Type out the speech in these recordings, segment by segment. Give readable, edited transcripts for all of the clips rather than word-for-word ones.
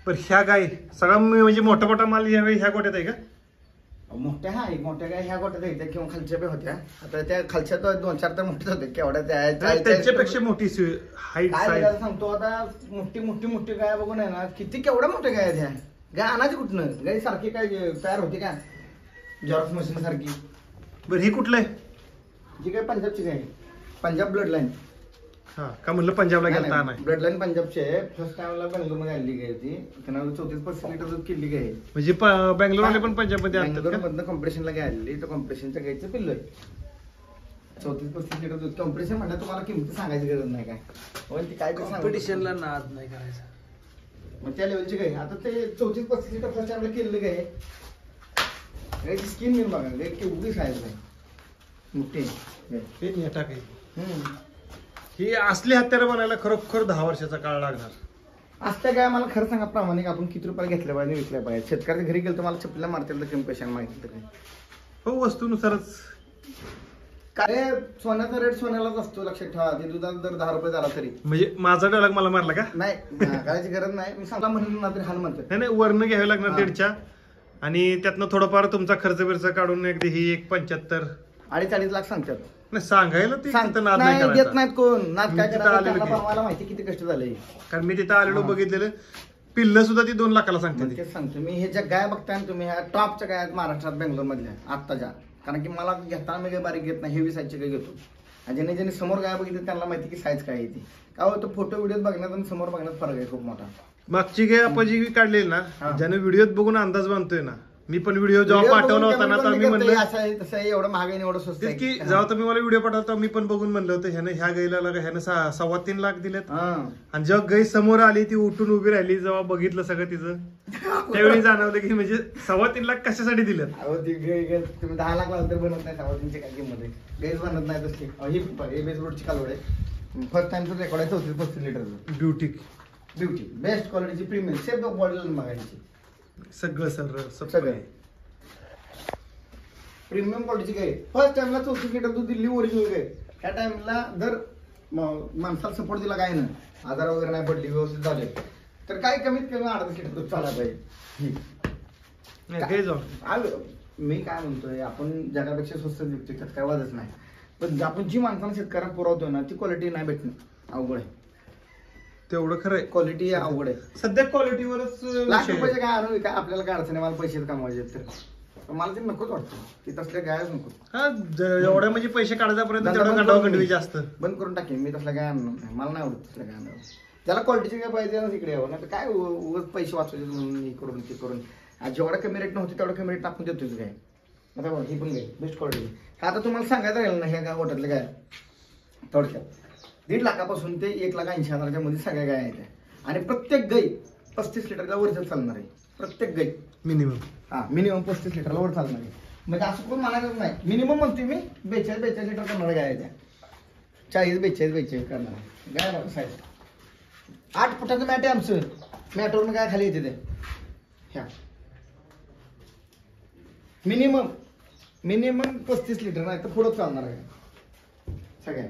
पण ह्या गाय सगळा म्हणजे मोठा मोठा माल यावेळी ह्या गोट्यात आहे का? मोठ्या मोठ्या गाय ह्या गोट्यात होत्या किंवा खालच्या बी होत्या. आता त्या खालच्या तर 2-4 तर मोठ्याच होते केवढ्या त्याच्यापेक्षा मोठी हाईट काय सांगतो. आता मोठी गाय बघून आहे ना किती केवढ्या मोठ्या गाय आहेत ह्या. गाय आणायची कुठनं? गाय सारखी काय तयार होती का जॉर्ज मशीन सारखी? बरं ही कुठलं आहे? जी काय पंजाबची गाय, पंजाब ब्लड लाईन. हा का म्हणलं पंजाबला गेलता नाही. ब्लड लाईन पंजाबची आहे. फर्स्ट टाइमला बेंगलोर मध्ये आलेली गाय होती. त्यांना 34-35 लिटर दूध किल्ली गाय. म्हणजे बेंगलोरवाले पण पंजाबमध्ये आणतात का? बेंगलोरमधनं कॉम्पिटिशनला गाय आलेली. तर कॉम्पिटिशनच्या गायचं पिल्लं आहे. 34-35 लिटर दूध. कॉम्पिटिशन म्हणलं तुम्हाला किंमत सांगायची गरज नाही काय. पण ती काय कॉम्पिटिशनला नाद नाही करायचा. मग त्या लेवलची गाय. आता ते 34-35 लिटर फर्स्ट टाइमला केलेली गाय. गायची स्किन घेऊन बघा. गाय केवढी साईज आहे, मोठी हे टाकायची. ही असली हत्यारं बनायला खरोखर 10 वर्षाचा काळ लागणार. असत्या गाय मला खरं सांगा प्रामाणिक आपण किती रुपयाला घेतल्या पाहिजे, विकल्या पाहिजे. शेतकऱ्याच्या घरी गेलो तर मला चपलीला मारतील तर कमी पैशाने माहिती काय. हो वस्तूनुसारच. काय सोन्याचा रेट सोन्यालाच असतो, लक्षात ठेवा. ते दुधाचा दर 10 रुपये झाला तरी. म्हणजे माझा डायलॉग मला मारला का? नाही करायची गरज नाही. मी सांगला म्हणून ना तरी हाल म्हणतो. नाही वर्ण घ्यावे लागणार 1.5च्या आणि त्यातनं थोडंफार तुमचा खर्च बिर्च काढून एकदा ही 1.75 40 लाख सांगतात. नाही सांगायला ते नाद नाही नाही देत करायचा. नाहीत कोण. नाद काय मी तिथं करायचं आलेलो त्यांना की. पण मला माहिती किती कष्ट झाले. कारण मी तिथं आलेलो बघितलेलं पिल्ल सुद्धा ती 2 लाखाला सांगते. तेच सांगतो मी. हे ज्या गाय बघताय ना तुम्ही, ह्या टॉपच्या गाय आहेत महाराष्ट्रात, बेंगलोर मधल्या आत्ताच्या. कारण की मला घेताना मी काही बारीक घेत नाही, हेवी साईजचे काही घेतो. आणि ज्याने समोर गाय बघितली त्यांना माहिती की साईज काय येते. काय होतं फोटो व्हिडिओ बघण्यात आणि समोर बघण्यात फरक आहे खूप मोठा. मागची गाय आपण जी काढलेली ना, ज्याने व्हिडिओत बघून अंदाज बांधतोय ना. मी पण व्हिडिओ जेव्हा पाठवला होता ना, तर मी म्हणलं असं आहे तसं आहे, एवढं महाग आहे एवढं स्वस्त आहे की जेव्हा तुम्ही मला व्हिडिओ पाठवता मी पण बघून म्हणलं होतं ह्यानं ह्या गायला ह्यानं 3.25 लाख दिलेत. आणि जेव्हा गाय समोर आली ती उठून उभी राहिली, जेव्हा बघितलं सगळं तिचं त्यावेळी जाणवलं की म्हणजे 3.25 लाख कशासाठी दिलेत. तुम्ही 10 लाख लावून तर बनत नाही 3.25 काय किंमत आहे. गायच बनत नाही तसली. ही बेस रोडची कालवड आहे. फर्स्ट टाइमचं रेकॉर्ड आहे 34-35 लिटरचं. ब्युटी बेस्ट क्वालिटीची प्रीमियम सेफ बॉडी मागायची. सगळं सगळं प्रीमियम क्वालिटीची गाय. फर्स्ट टाइमला 34 लिटर दूध दिल्ली ओरिजिनल गाय. ह्या टाइमला जर माणसाला सपोर्ट दिला काय ना, आजार वगैरे नाही पडली, व्यवस्थित झाले तर काय कमीत कमी 38 लिटर दूध चालला पाहिजे. मी काय म्हणतोय, आपण जगापेक्षा स्वस्त विकतो त्यात काय वादच नाही. पण आपण जी माणसाला शेतकऱ्याला पुरवतोय ना, ती क्वालिटी नाही भेटणं अवघड आहे. तेवढं खरंय. क्वालिटी अवघड आहे. सध्या क्वालिटीवरच लाख रुपयाचे काय आणून काय आपल्याला काय अडचण आहे. मला पैसे कमवायचे तर मला ते नकोच वाटतं की तसल्या गायच नको. हा एवढ्या म्हणजे पैसे काढायपर्यंत तेवढं गंडावगंडवी जास्त बंद करून टाकेन मी. तसल्या गाय आणणार नाही. मला नाही आवडत तसल्या गाय आणणार. ज्याला क्वालिटीचे काय पाहिजे ना तिकडे यावं. नाही काय पैसे वाचवायचे म्हणून हे करून ते करून. जेवढा कमी रेट नव्हते तेवढा कमी रेट टाकून देतोच काय. आता बघा ही पण गाय बेस्ट क्वालिटी. आता तुम्हाला सांगायचं राहील ना, ह्या गाय गोठ्यातल्या गाय थोडक्यात 1.5 लाखापासून ते 1,80,000 मध्ये सगळ्या गाय आहेत. आणि प्रत्येक गाय 35 लिटरला वर चालणार आहे. प्रत्येक गाय मिनिमम. मिनिमम 35 लिटरला वर चालणार आहे. म्हणजे असं कोण म्हणायचं नाही. मिनिमम म्हणतोय मी 42 लिटर करणार गाय आहे त्या. 40-42 करणार गाय बघा साईज. 8 फुटाचं मॅट आहे आमचं. मॅटवरून गाय खाली येते ते. ह्या मिनिमम 35 लिटर नाही तर पुढं चालणार आहे सगळ्या.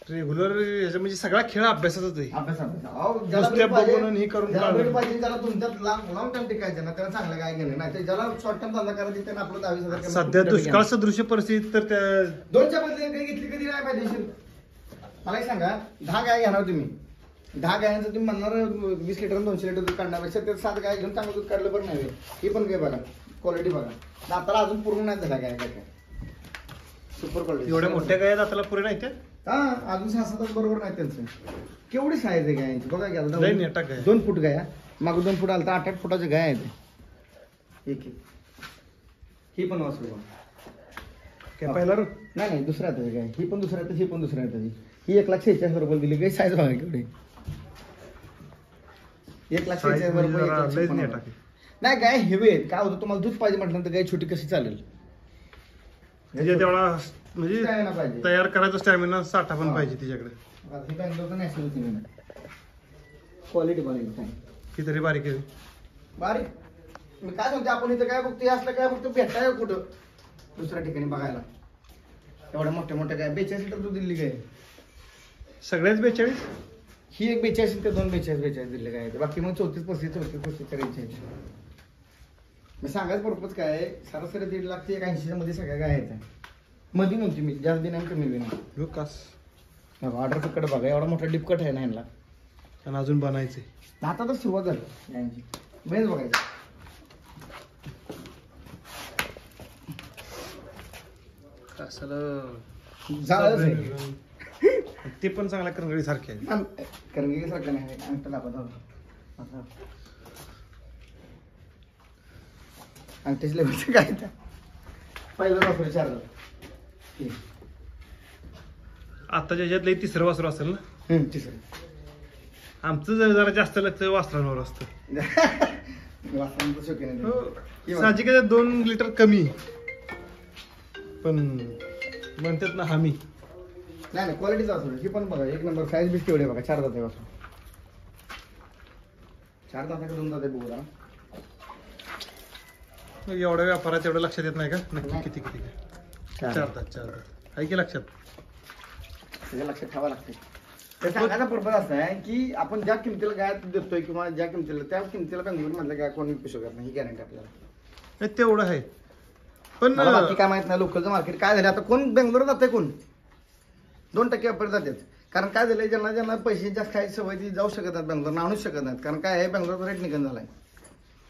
रेग्युलर म्हणजे सगळा खेळ अभ्यासाचाच आहे. ज्याला बघून हे करून पाहिजे त्याला तुमच्यात लॉंग टर्म टिकायचं ना, त्याला चांगलं काय घेणं नाही. ज्याला शॉर्ट टर्म धंदा करायचं त्याला आपलं 22,000 सध्या दुष्काळ सदृश्य परिस्थिती तर त्या 2च्या बदली काही घेतली कधी नाही पाहिजे. मला एक सांगा, 10 गाय घेणार तुम्ही. 10 गायांचं तुम्ही म्हणणार 20 लिटर 200 लिटर दूध काढण्यापेक्षा ते 7 गाय घेऊन चांगलं दूध काढलं पण नाही. ही पण काय बघा क्वालिटी बघा. दाताला अजून पूर्ण नाही झाला गाय. काय सुपर क्वालिटी. एवढ्या मोठ्या गाय दाताला पुरे नाही त्या. अजून 6-7 बरोबर नाही त्यांचं. केवढी साईज आहे गायांची बघा की. 2 फूट गाया माग 2 फूट आला तर 8-8 फुटाच्या गाय आहेत. एक ही पण वाचू काय पहिला नाही दुसऱ्या हाताची गाय. ही पण दुसऱ्या हाताची, ही पण दुसऱ्या हाताची. ही 1,46,000 दिली गाय. साईज बघा केवढी. 1,46,000 नाही गाय हेवी आहेत. काय होतं तुम्हाला दूध पाहिजे म्हटलं तर गाय छोटी कशी चालेल. म्हणजे तेवढा म्हणजे तयार करायचा स्टॅमिना साठा पण पाहिजे तिच्याकडे. क्वालिटी बघायची ती तरी बारीक आहे. बारीक मी काय सांगते, आपण इथं काय बघतो असलं काय बघतो भेटाय कुठं दुसऱ्या ठिकाणी बघायला. एवढ्या मोठ्या काय 42 लिटर दूध दिली काय. सगळ्याच 42 ही एक 42 ते 42 दिले काय बाकी मग 34-35 रेंज. मी सांगायचं पर्पज काय आहे, सरासरी 1.5 लाख ते 180 मध्ये सगळ्या गाय आहेत. मध्ये नव्हती मी जास्त दिन कमी नाही. ऑर्डर कट बघा एवढा मोठा डिपकट आहे ना ह्यांना आणि अजून बनायचे. आता तर सुरुवात झाली यांची. बेस बघायचं झालं ते पण चांगल्या करंगडी सारखे आहे. करंगी सारखं नाही अंगठा दाखवत अंगठ्याची लेवलचं काय त्या पहिलं वापरू 4 आताच्या ह्याच्यातलं तिसरं वासरू असेल ना. तिसरं आमचं जरा जास्त लक्ष वासरांवर असतं. वासरांचं शौकीन आहे. हो साहजिक 2 लिटर कमी पण म्हणतात ना हमी. नाही क्वालिटीचा असतो ही पण बघा 1 नंबर साईज बीस तेवढे बघा 4 दात आहे वासरू. 4 दात का 2 दात आहे बघू जरा. एवढ्या व्यापारात एवढं लक्षात येत नाही का नक्की नाही. किती किती चार. 4 दात आहे की लक्षात. त्याच्या लक्षात ठेवा लागते. ते सांगायचा पर्पज असा आहे की आपण ज्या किमतीला गाय देतोय किंवा ज्या किमतीला त्या किमतीला बेंगलोर मधल्या गाय कोणी विकू शकत नाही ही गॅरंटी आपल्याला. नाही, तेवढं आहे पण मला बाकी काय माहित नाही लोकलचं मार्केट काय झालं आता. कोण बेंगलोर जाते कोण 2% व्यापारी जातात. कारण काय झालंय ज्यांना पैसे जास्त खायची सवय ती जाऊ शकत नाहीत बेंगलोर आणूच शकत नाहीत. कारण काय आहे बेंगलोरचा रेट निघून झालाय.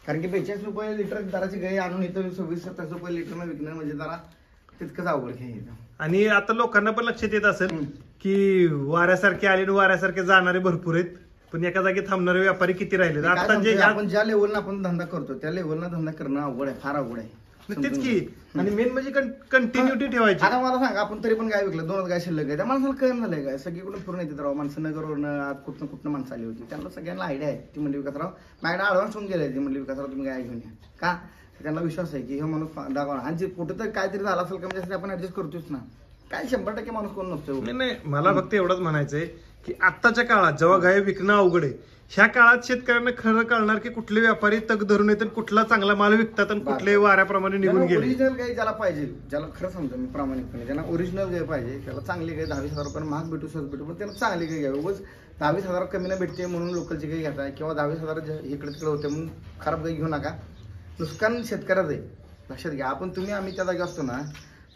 कारण की 42 रुपये लिटर दराची गाय आणून इथं 26-27 रुपये लिटरनं विकणं म्हणजे जरा तितकंच अवघड घ्यायचं. आणि आता लोकांना पण लक्षात येत असेल की वाऱ्यासारखे आले आणि वाऱ्यासारखे जाणारे भरपूर आहेत पण एका जागी थांबणारे व्यापारी किती राहिले. आता जे आपण ज्या लेवलनं आपण धंदा करतो त्या लेवलनं धंदा करणं अवघड आहे, फार अवघड आहे. तेच की. आणि मेन म्हणजे कंटिन्युटी ठेवायची. आता मला सांगा आपण तरी पण गाय विकलं 2 गाय शिल्लक आहे त्या माणसाला कळण झालंय काय सगळीकडून फिरून येतात राव माणसं नगरवरनं आज कुठनं माणसं आली होती त्यांना सगळ्यांना आयडिया आहे ती म्हणली विकासराव माझ्याकडे ॲडव्हान्स होऊन गेले ती म्हणली विकासराव तुम्ही गाय घेऊन या का त्यांना विश्वास आहे की हे माणूस दाखवा आणि जे कुठं तर काहीतरी झालं असेल कमी जास्त आपण ऍडजस्ट करतोच ना. काय 100% माणूस कोण नसतो. नाही मला फक्त एवढंच म्हणायचंय की आत्ताच्या काळात जेव्हा गाय विकणं अवघड आहे ह्या काळात शेतकऱ्यांना खरं कळणार की कुठले व्यापारी तग धरून येतात कुठला चांगला माल विकतात आणि कुठले वाऱ्याप्रमाणे निघून गेले. ओरिजिनल गाय ज्याला पाहिजे ज्याला खरं सांगतो मी प्रामाणिकपणे ज्यांना ओरिजिनल गाय पाहिजे त्याला चांगली गाय 20,000 रुपये महाग भेटू सहज भेटू पण त्याला चांगली गाय घ्यावी. उगाच 20,000 कमी न भेटते म्हणून लोकलची गाय घेताय किंवा 20,000 इकडे तिकडे होते म्हणून खराब गाय घेऊ नका. नुकसान शेतकऱ्याचं आहे लक्षात घ्या. आपण तुम्ही आम्ही त्या जागी असतो ना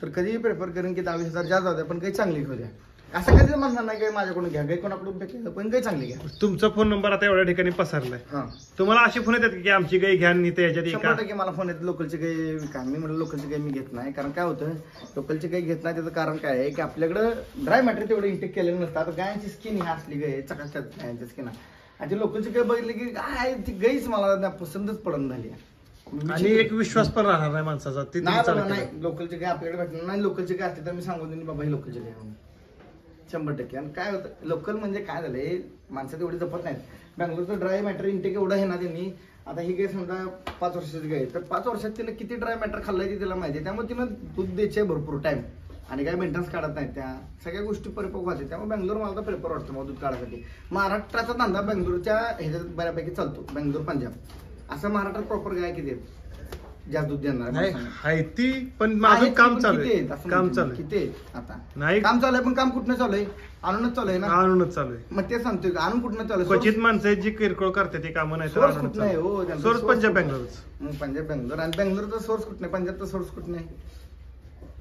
तर कधीही प्रेफर करेन की 20,000 जास्त जाऊ द्या पण काही चांगली घेऊ द्या. असं कधीच म्हणणार नाही काही माझ्याकडून घ्या काही कोणाकडून भेटलं पण काही चांगली घ्या. तुमचा फोन नंबर आता एवढ्या ठिकाणी पसरलाय. हा तुम्हाला अशी फोन येतात की आमची गाय घ्या आणि त्याच्यात 100% मला फोन येतो लोकलची गाय विका. मी म्हणलं लोकलची गाय मी घेत नाही कारण काय होतं लोकलची गाय घेत नाही त्याचं कारण काय आहे की आपल्याकडं ड्राय मॅटर तेवढं इंटेक केलेलं नसतं. आता गायांची स्किन ही असली गाय चकाचक गायांची स्किन आणि ती लोकलची गाय बघितली की काय ती गायच मला पसंतच पडून झाली. आणि एक विश्वास पण राहणार नाही माणसाचा. ते नाही लोकलची गाय आपल्याकडे भेटणार नाही. लोकलची गाय असते तर मी सांगून देईन बाबा ही लोकलची गाय म्हणून 100%. आणि काय होतं लोकल म्हणजे काय झालंय माणसं तेवढी जपत नाहीत. बँगलोरचं ड्राय मॅटर इंटेक एवढं आहे ना त्यांनी. आता ही गाय समजा 5 वर्षाची गाय तर 5 वर्षात तिने किती ड्राय मॅटर खाल्लाय ते तिला माहिती आहे. त्यामुळे तिनं दूध द्यायचे भरपूर टाइम आणि काय मेंटेनन्स काढत नाही त्या सगळ्या गोष्टी परिपक्व व्हायच्या. त्यामुळे बेंगलोर मला तर प्रेफर वाटतं मग दूध काढायसाठी. महाराष्ट्राचा धंदा बेंगलोरच्या ह्याच्यात बऱ्यापैकी चालतो. बेंगलोर पंजाब असं महाराष्ट्रात प्रॉपर गाय किती आहेत ज्या दूध देणार आहे ती पण माझं काम चालू आहे. काम चालू आहे किती आता नाही काम चालू आहे पण काम कुठनं चालू आहे आणूनच चालू आहे ना. आणूनच चालू आहे. मग ते सांगतोय आणून कुठनं चालू आहे. क्वचित माणसं आहेत जी किरकोळ करते ते कामं नाही सोर्स कुठं नाही हो सोर्स पंजाब बेंगलोर. पंजाब बेंगलोर आणि बेंगलोरचा सोर्स कुठं नाही पंजाबचा सोर्स कुठं नाही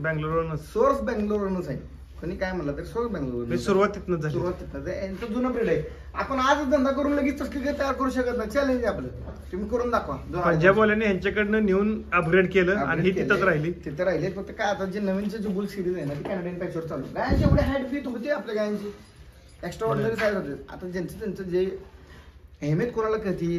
बेंगलोरवरूनच सोर्स बेंगलोरवरूनच आहे. कोणी काय म्हणलं तरी सोर्स बेंगलोर सुरुवातीतनं झाली. सुरुवातीतनं यांचं जुनं ब्रीड आहे. आपण आज धंदा करून लगेच तसली काही तयार करू शकत नाही. चॅलेंज आहे आपलं तुम्ही करून दाखवा. पंजाबवाल्यांनी ह्यांच्याकडनं नेऊन अपग्रेड केलं आणि ही तिथंच राहिली. तिथे राहिले फक्त काय आता जे नवीनचे जे बुल सिरीज आहे ना ती कॅनेडियन पॅचवर चालू गायांची एवढे हाईट बीट होते आपल्या गायांची एक्स्ट्रा ऑर्डिनरी साईज होते. आता ज्यांचं त्यांचं जे अहमियत कोणाला कळती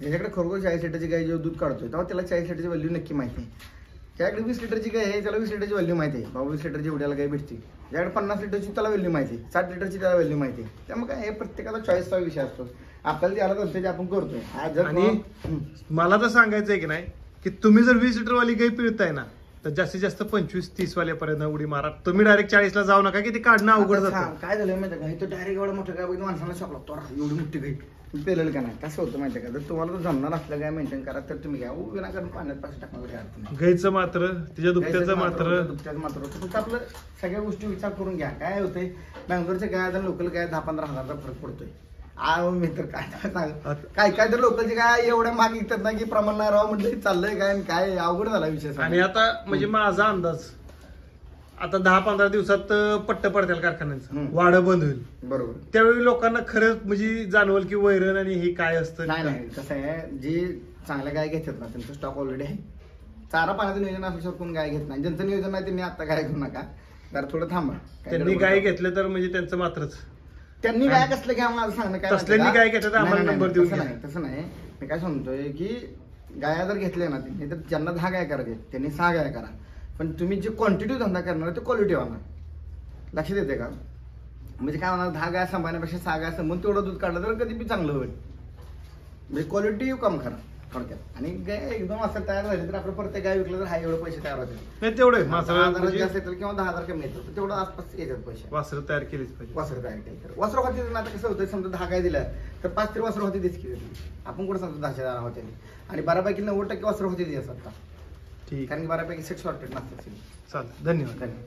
ज्याच्याकडे खरोखर 40 लिटरची गाय जेव्हा दूध काढतोय तेव्हा त्याला 40 लिटरची व्हॅल्यू नक्की माहिती आहे. त्याकडे 20 लिटरची गाय आहे त्याला 20 लिटरची व्हॅल्यू माहिती आहे. बाबा 20 लिटरची एवढ्याला गाय भेटते. ज्याकडे 50 लिटरची त्याला व्हॅल्यू माहिती आहे. 60 लिटरची त्याला व्हॅल्यू माहिती आहे. त्यामुळे काय हे प्रत्येकाचा चॉईसचा विषय असतो. आपल्याला त्याला जमते ते आपण करतोय. आणि मला तर सांगायचंय की नाही की तुम्ही जर 20 लिटर वाली गाय पिळताय ना तर जास्तीत जास्त 25-30 वाल्यापर्यंत उडी मारा. तुम्ही डायरेक्ट 40 ला जाऊ नका की ते काढणं अवघड जातं. काय झालं माहिती का तो डायरेक्ट एवढं मोठं काय माणसाला शॉक लागतो एवढी मोठी गाय पेलेल का नाही कसं होतं माहिती का. जर तुम्हाला तर जमणार असलं काय मेंटेन करा तर तुम्ही घ्या विनाकारण पाण्यात पैसे टाकणार काय अर्थ नाही. गायचं मात्र तिच्या दुभत्याचं मात्र फक्त आपलं सगळ्या गोष्टी विचार करून घ्या. काय होतंय बेंगलोरच्या गाय आणि लोकल गाय 10-15 हजाराचा फरक पडतोय. मी तर काय सांग काय तर लोक जे काय एवढ्या माग विकतात ना की प्रमाण नाही राव म्हटलं चाललंय काय आणि काय अवघड झाला विषय आणि आता म्हणजे माझा अंदाज आता 10-15 दिवसात पट्ट पडतील कारखान्यांचं वाढ बंद होईल बरोबर. त्यावेळी लोकांना खरंच म्हणजे जाणवल की वैरण आणि हे काय असतं. नाही कसं आहे जे चांगल्या गाय घेतात ना त्यांचं स्टॉक ऑलरेडी आहे. चारा पाण्याचं नियोजन असल्याशिवाय कोण गाय घेत नाही. ज्यांचं नियोजन नाही त्यांनी आता गाय घेऊ नका, जरा थोडं थांबा. त्यांनी गाय घेतलं तर म्हणजे त्यांचं मात्रच त्यांनी गाय कसलं घ्या मला सांगणं काय तसल्यांनी गाय घेतलं तर आम्हाला नंबर देऊन घ्या. तसं नाही मी काय सांगतोय की गाया जर घेतल्या ना त्यांनी तर ज्यांना 10 गाय करायचे त्यांनी 6 गाय करा, पण तुम्ही जे क्वांटिटी धंदा करणार ते क्वालिटी होणार. लक्षात येते का? म्हणजे काय होणार 10 गाय सांभाळण्यापेक्षा 6 गाय सांभाळून तेवढं दूध काढलं तर कधी बी चांगलं होईल. म्हणजे क्वालिटी कम करा थोडक्यात. आणि गाय एकदम असं तयार झाली तर आपण प्रत्येक गाय विकलं तर हा एवढे पैसे तयार होतील. नाही तेवढे 10,000 जास्त येतील किंवा 10,000 कमी येतात तेवढं आसपास येतात पैसे. वासरं तयार केलीच पाहिजे. वासरं तयार केली तर वासरं होती आता कसं होतं समजा 10 गाय दिल्या तर 5 तरी वासरं होती देच केली. आपण कुठं सांगतो 10,000 होते आणि 12पैकी 90% वासरं होती आता. ठीक कारण की 12पैकी 6 शॉर्टेड नसतात. चालेल. धन्यवाद. धन्यवाद.